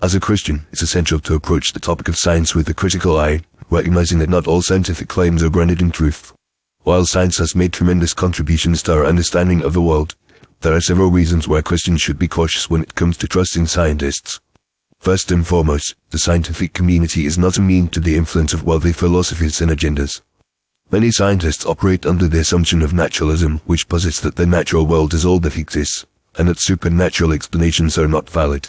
As a Christian, it's essential to approach the topic of science with a critical eye, recognizing that not all scientific claims are grounded in truth. While science has made tremendous contributions to our understanding of the world, there are several reasons why Christians should be cautious when it comes to trusting scientists. First and foremost, the scientific community is not immune to the influence of worldly philosophies and agendas. Many scientists operate under the assumption of naturalism, which posits that the natural world is all that exists, and that supernatural explanations are not valid.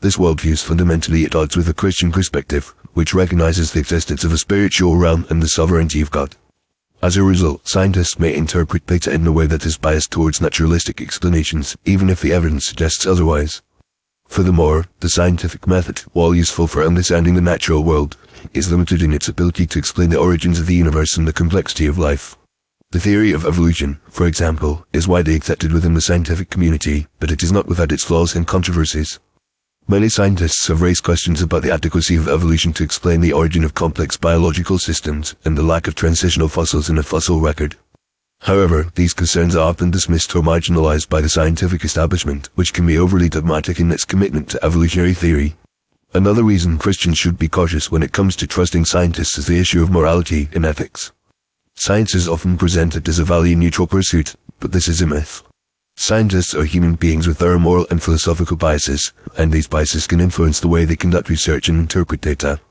This worldview is fundamentally at odds with a Christian perspective, which recognizes the existence of a spiritual realm and the sovereignty of God. As a result, scientists may interpret data in a way that is biased towards naturalistic explanations, even if the evidence suggests otherwise. Furthermore, the scientific method, while useful for understanding the natural world, is limited in its ability to explain the origins of the universe and the complexity of life. The theory of evolution, for example, is widely accepted within the scientific community, but it is not without its flaws and controversies. Many scientists have raised questions about the adequacy of evolution to explain the origin of complex biological systems and the lack of transitional fossils in a fossil record. However, these concerns are often dismissed or marginalized by the scientific establishment, which can be overly dogmatic in its commitment to evolutionary theory. Another reason Christians should be cautious when it comes to trusting scientists is the issue of morality and ethics. Science is often presented as a value-neutral pursuit, but this is a myth. Scientists are human beings with their moral and philosophical biases, and these biases can influence the way they conduct research and interpret data.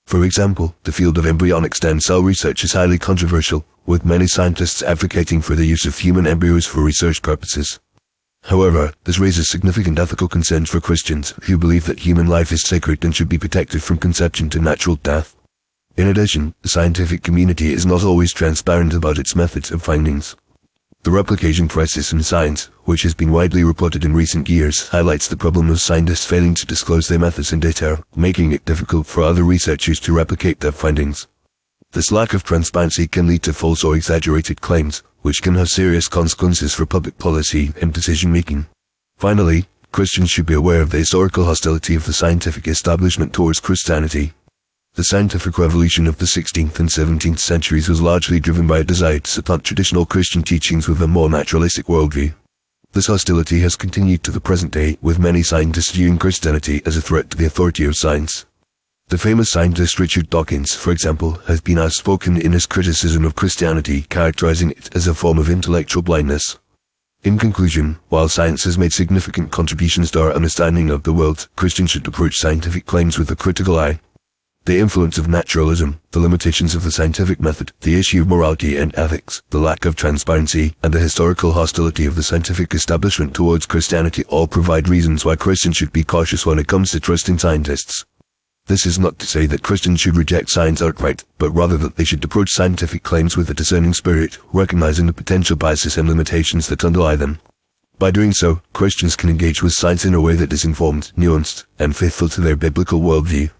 For example, the field of embryonic stem cell research is highly controversial, with many scientists advocating for the use of human embryos for research purposes. However, this raises significant ethical concerns for Christians who believe that human life is sacred and should be protected from conception to natural death. In addition, the scientific community is not always transparent about its methods and findings. The replication crisis in science, which has been widely reported in recent years, highlights the problem of scientists failing to disclose their methods and data, making it difficult for other researchers to replicate their findings. This lack of transparency can lead to false or exaggerated claims, which can have serious consequences for public policy and decision-making. Finally, Christians should be aware of the historical hostility of the scientific establishment towards Christianity. The scientific revolution of the 16th and 17th centuries was largely driven by a desire to supplant traditional Christian teachings with a more naturalistic worldview. This hostility has continued to the present day, with many scientists viewing Christianity as a threat to the authority of science. The famous scientist Richard Dawkins, for example, has been outspoken in his criticism of Christianity, characterizing it as a form of intellectual blindness. In conclusion, while science has made significant contributions to our understanding of the world, Christians should approach scientific claims with a critical eye. The influence of naturalism, the limitations of the scientific method, the issue of morality and ethics, the lack of transparency, and the historical hostility of the scientific establishment towards Christianity all provide reasons why Christians should be cautious when it comes to trusting scientists. This is not to say that Christians should reject science outright, but rather that they should approach scientific claims with a discerning spirit, recognizing the potential biases and limitations that underlie them. By doing so, Christians can engage with science in a way that is informed, nuanced, and faithful to their biblical worldview.